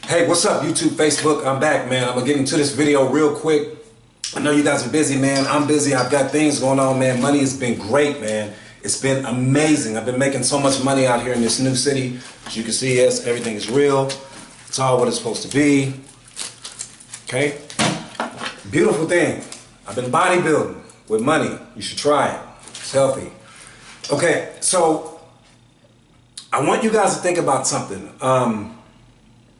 Hey, what's up, YouTube, Facebook? I'm back, man. I'm gonna get into this video real quick. I know you guys are busy, man. I'm busy. I've got things going on, man. Money has been great, man. It's been amazing. I've been making so much money out here in this new city. As you can see, yes, everything is real. It's all what it's supposed to be. Okay? Beautiful thing. I've been bodybuilding with money. You should try it. It's healthy. Okay, so I want you guys to think about something.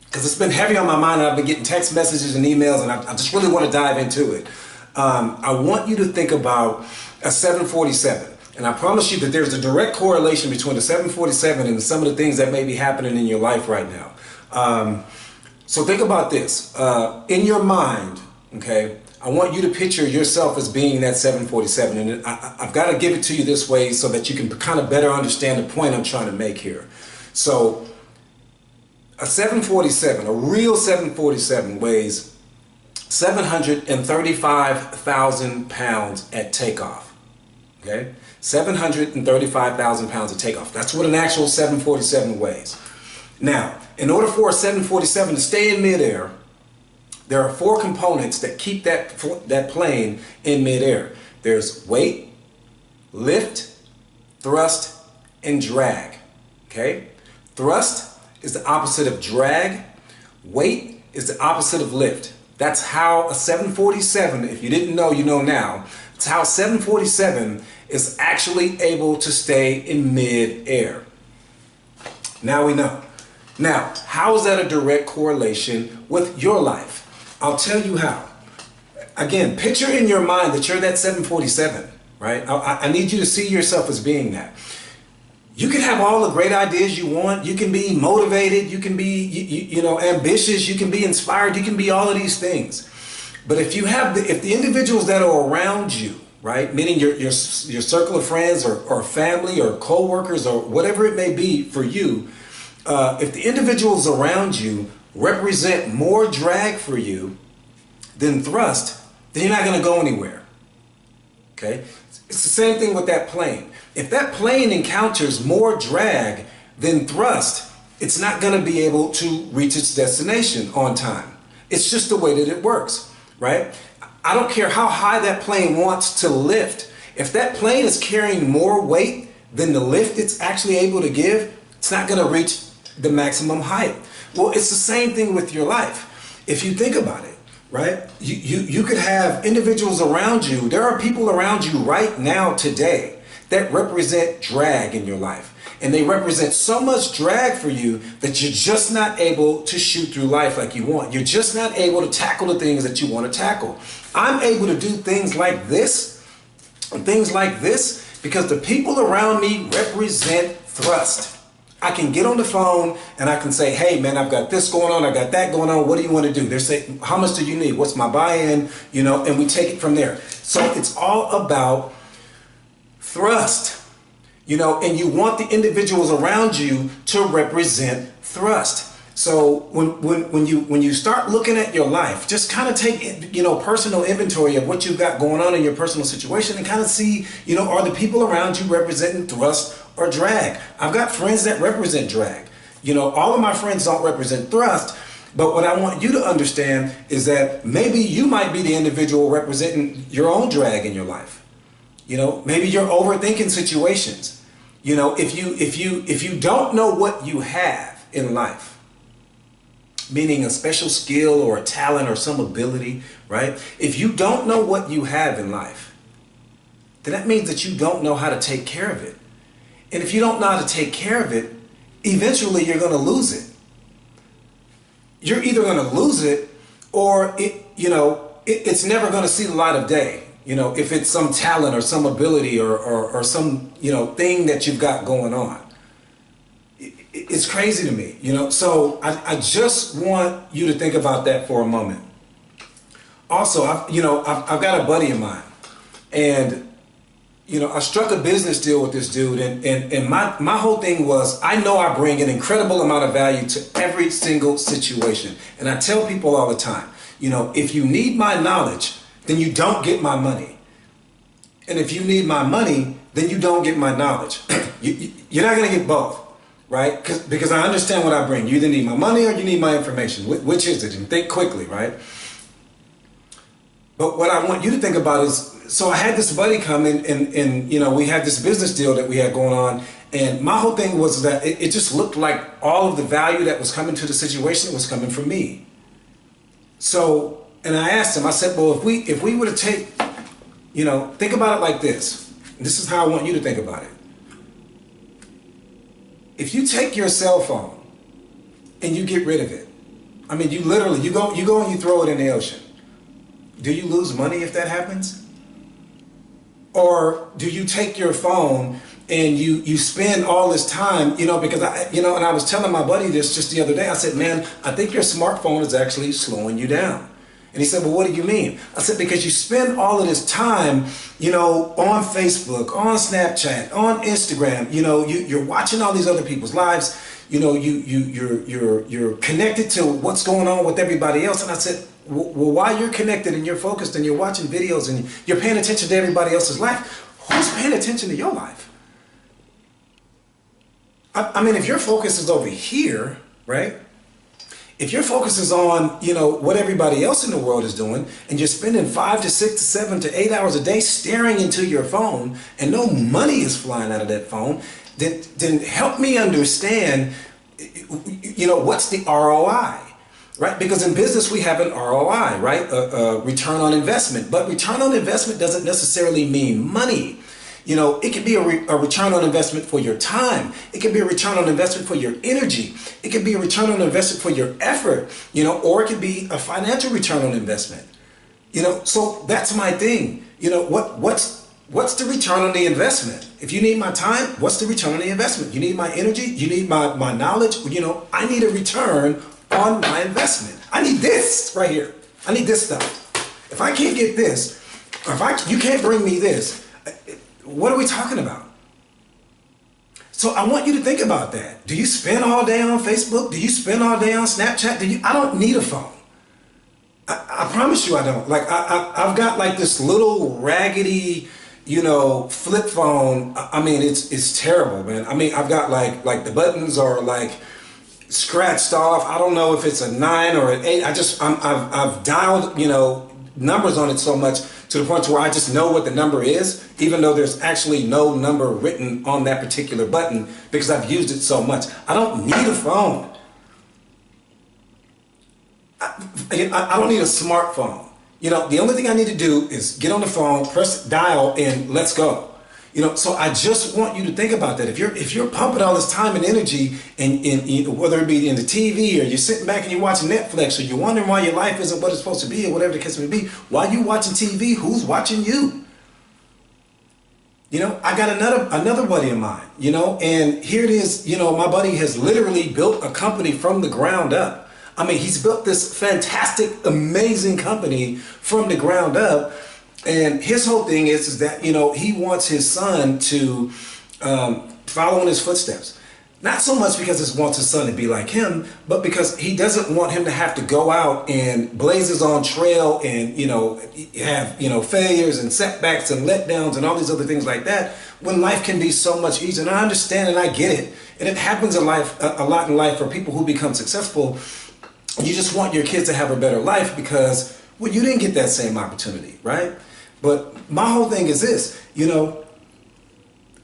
Because it's been heavy on my mind, and I've been getting text messages and emails, and I just really want to dive into it. I want you to think about a 747. And I promise you that there's a direct correlation between the 747 and some of the things that may be happening in your life right now. So think about this. In your mind, okay, I want you to picture yourself as being that 747. And I've got to give it to you this way so that you can kind of better understand the point I'm trying to make here. So a 747, a real 747 weighs 735,000 pounds at takeoff. Okay? 735,000 pounds at takeoff. That's what an actual 747 weighs. Now, in order for a 747 to stay in midair, there are four components that keep that plane in midair. There's weight, lift, thrust, and drag. Okay? Thrust is the opposite of drag. Weight is the opposite of lift. That's how a 747, if you didn't know, you know now, it's how 747 is actually able to stay in mid-air. Now we know. Now, how is that a direct correlation with your life? I'll tell you how. Again, picture in your mind that you're that 747, right? I need you to see yourself as being that. You can have all the great ideas you want. You can be motivated. You can be, ambitious. You can be inspired. You can be all of these things. But if the individuals that are around you, right, meaning your circle of friends or family or co-workers or whatever it may be for you, if the individuals around you represent more drag for you than thrust, then you're not going to go anywhere. Okay? It's the same thing with that plane. If that plane encounters more drag than thrust, it's not going to be able to reach its destination on time. It's just the way that it works, right? I don't care how high that plane wants to lift. If that plane is carrying more weight than the lift it's actually able to give, it's not going to reach the maximum height. Well, it's the same thing with your life. If you think about it, right? You could have individuals around you. There are people around you right now today that represent drag in your life. And they represent so much drag for you that you're just not able to shoot through life like you want. You're just not able to tackle the things that you want to tackle. I'm able to do things like this and things like this because the people around me represent thrust. I can get on the phone and I can say, hey man, I've got this going on, I got that going on, what do you want to do? They're saying, how much do you need? What's my buy-in? And we take it from there. So it's all about thrust, and you want the individuals around you to represent thrust. So when you start looking at your life, just kind of take personal inventory of what you've got going on in your personal situation and kind of see, are the people around you representing thrust or drag? I've got friends that represent drag. All of my friends don't represent thrust, but what I want you to understand is that maybe you might be the individual representing your own drag in your life. Maybe you're overthinking situations. If you don't know what you have in life, meaning a special skill or a talent or some ability, right? If you don't know what you have in life, then that means that you don't know how to take care of it. And if you don't know how to take care of it, eventually you're going to lose it. You're either going to lose it or it's never going to see the light of day. If it's some talent or some ability or some, thing that you've got going on. It's crazy to me, So I just want you to think about that for a moment. Also, I've got a buddy of mine, and I struck a business deal with this dude, and my whole thing was, I know I bring an incredible amount of value to every single situation, and I tell people all the time, if you need my knowledge, then you don't get my money. And if you need my money, then you don't get my knowledge. You're not going to get both. right? Because I understand what I bring. You either need my money or you need my information. Which is it? And think quickly, right? But what I want you to think about is, so I had this buddy come in and you know, we had this business deal that we had going on. And my whole thing was that it just looked like all of the value that was coming to the situation was coming from me. So, and I asked him, I said, well, if we were to take, you know, think about it like this. This is how I want you to think about it. If you take your cell phone and you get rid of it, I mean, you literally, you go and you throw it in the ocean. Do you lose money if that happens? Or do you take your phone and you spend all this time, you know, because and I was telling my buddy this just the other day. I said, man, I think your smartphone is actually slowing you down. And he said, well, what do you mean? I said, because you spend all of this time, you know, on Facebook, on Snapchat, on Instagram, you know, you're watching all these other people's lives, you know, you're connected to what's going on with everybody else. And I said, well, while you're connected and you're focused and you're watching videos and you're paying attention to everybody else's life, who's paying attention to your life? I mean, if your focus is over here, right? If your focus is on, you know, what everybody else in the world is doing, and you're spending 5 to 6 to 7 to 8 hours a day staring into your phone, and no money is flying out of that phone, then help me understand, you know, what's the ROI, right? Because in business we have an ROI, right? A return on investment, but return on investment doesn't necessarily mean money. You know, it could be a return on investment for your time. It could be a return on investment for your energy. It could be a return on investment for your effort, you know, or it could be a financial return on investment. You know, so that's my thing. You know, what's the return on the investment? If you need my time, what's the return on the investment? You need my energy? You need my knowledge? You know, I need a return on my investment. I need this right here. I need this stuff. If I can't get this, or if you can't bring me this, what are we talking about? So I want you to think about that. Do you spend all day on Facebook? Do you spend all day on Snapchat? I don't need a phone. I promise you I don't. Like I've got like this little raggedy, you know, flip phone. I mean, it's terrible, man. I mean, I've got like the buttons are like scratched off. I don't know if it's a 9 or an 8. I've dialed, you know, numbers on it so much to the point to where I just know what the number is, even though there's actually no number written on that particular button because I've used it so much. I don't need a phone. I don't need a smartphone. You know, the only thing I need to do is get on the phone, press dial, and let's go. You know, so I just want you to think about that. If you're pumping all this time and energy, and whether it be in the TV or you're sitting back and you're watching Netflix, or you're wondering why your life isn't what it's supposed to be, or whatever the case may be, while you watching TV, who's watching you? You know, I got another buddy of mine. You know, and here it is. You know, my buddy has literally built a company from the ground up. I mean, he's built this fantastic, amazing company from the ground up. And his whole thing is that, you know, he wants his son to follow in his footsteps. Not so much because he wants his son to be like him, but because he doesn't want him to have to go out and blaze his own trail and, you know, have, you know, failures and setbacks and letdowns and all these other things like that, when life can be so much easier. And I understand and I get it. And it happens a lot in life for people who become successful. You just want your kids to have a better life because, well, you didn't get that same opportunity, right? But my whole thing is this, you know,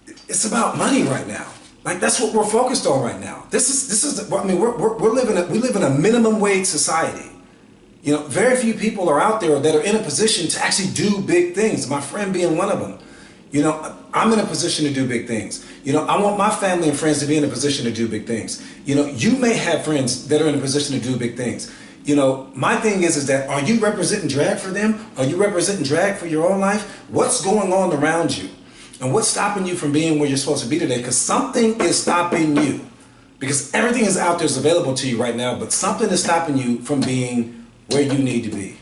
it's about money right now. Like that's what we're focused on right now. This is. I mean, we live in a minimum wage society. You know, very few people are out there that are in a position to actually do big things. My friend being one of them. You know, I'm in a position to do big things. You know, I want my family and friends to be in a position to do big things. You know, you may have friends that are in a position to do big things. You know, my thing is that are you representing drag for them? Are you representing drag for your own life? What's going on around you? And what's stopping you from being where you're supposed to be today? Because something is stopping you. Because everything is out there is available to you right now, but something is stopping you from being where you need to be.